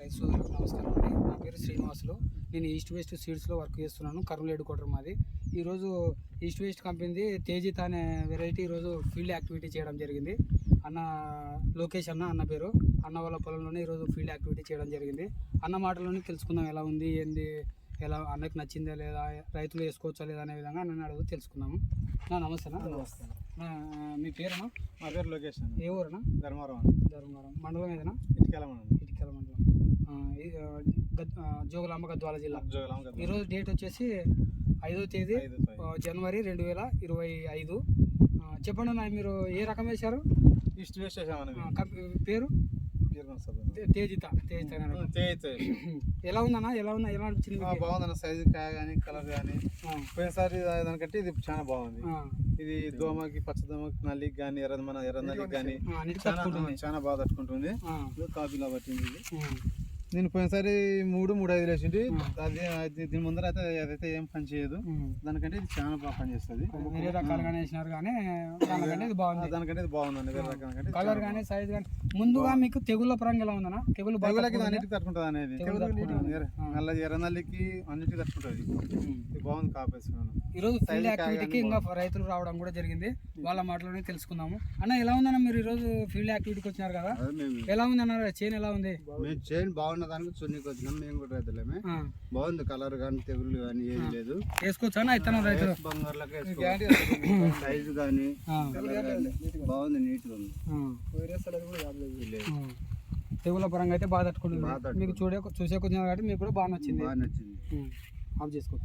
రైతు సోదరులకు నమస్కారం అండి. నా పేరు శ్రీనివాసులు. నేను ఈస్ట్ వెస్ట్ సీడ్స్లో వర్క్ చేస్తున్నాను. కర్నూలు హెడ్ క్వార్టర్ మాది. ఈరోజు ఈస్ట్ వెస్ట్ కంపెనీది తేజిత్ అనే వెరైటీ ఈరోజు ఫీల్డ్ యాక్టివిటీ చేయడం జరిగింది. అన్న లోకేష్ అన్న పేరు. అన్న వాళ్ళ పొలంలోనే ఈరోజు ఫీల్డ్ యాక్టివిటీ చేయడం జరిగింది. అన్న మాటలోనే తెలుసుకుందాం ఎలా ఉంది ఏంది, ఎలా అన్నకు నచ్చిందా లేదా, రైతులు వేసుకోవచ్చా లేదా అనే విధంగా నన్ను అడుగు తెలుసుకున్నాము. నమస్తే. నమస్తే. మీ పేరునా? మా పేరు లోకేష్. ఏ ఊరనా? ధర్మారం. ధర్మవరం మండలం ఏదైనా? ఇటుకల మండలం. ఇటుకల మండలం. జోగులాంబ గద్వాల జిల్లా. ఈరోజు డేట్ వచ్చేసి 5వ తేదీ జనవరి 2025. చెప్పండి అన్న, మీరు ఏ రకం వేశారు? ఈస్ట్ వెస్ట్ వేసామని. పేరు తేజిత. ఎలా ఉందన్నా, ఎలా అనిపించింది? బాగుందన్న, సైజు కాయ కానీ కలర్ కానీ పోయినసారి దానికంటే ఇది చాలా బాగుంది. ఇది దోమకి, పచ్చ దోమకి, నల్లికి కానీ ఎర్ర నల్లికి కానీ చాలా బాగా తట్టుకుంటుంది. కాపీలా పట్టింది ఇది. నేను పోయినసారి 3-5 వేసింది. దీని ముందర అయితే అదైతే ఏం పని చేయదు. దానికంటే ఇది చాలా బాగా పని చేస్తుంది. వేరే రకాలుగానే వేసినారు కానీ దానికంటే ఇది బాగుంది. దానికంటే ఇది బాగుందండి. వేరే రకాల కలర్ కానీ సైజ్ కానీ. ముందుగా మీకు తెగుళ్ళ పరంగా ఎలా ఉందన్నా? తెగులకి అన్నిటికి తట్టుకుంటుంది అనేది. నల్ల ఎర్ర నల్లికి అన్నిటికి తట్టుకుంటుంది. ఇది బాగుంది కాపేసుకున్నాను. ఈరోజు ఫీల్డ్ యాక్టివిటీకి ఇంకా రైతులు రావడం కూడా జరిగింది. వాళ్ళ మాటలోనే తెలుసుకుందాము. అన్న ఎలా ఉందన్న, మీరు ఈరోజు ఫీల్డ్ యాక్టివిటీకి వచ్చినారు కదా, ఎలా ఉంది అన్న? చేను ఎలా ఉంది? చేను బాగుంది. దానికి చున్నీకి వచ్చినాం. మేము కూడా రైతులమే. బాగుంది. కలర్ కానీ తెగులు కానీ ఏది లేదు. వేసుకోవచ్చా ఇతను రైతులు? సైజు కానీ బాగుంది, నీట్ గా ఉంది. తెగుల పరంగా అయితే బాగా తట్టుకుంటుంది. మీకు చూసే కొంచెం కాబట్టి మీకు కూడా బాగా నచ్చింది. బాగా నచ్చింది. ఆఫ్ చేసుకో.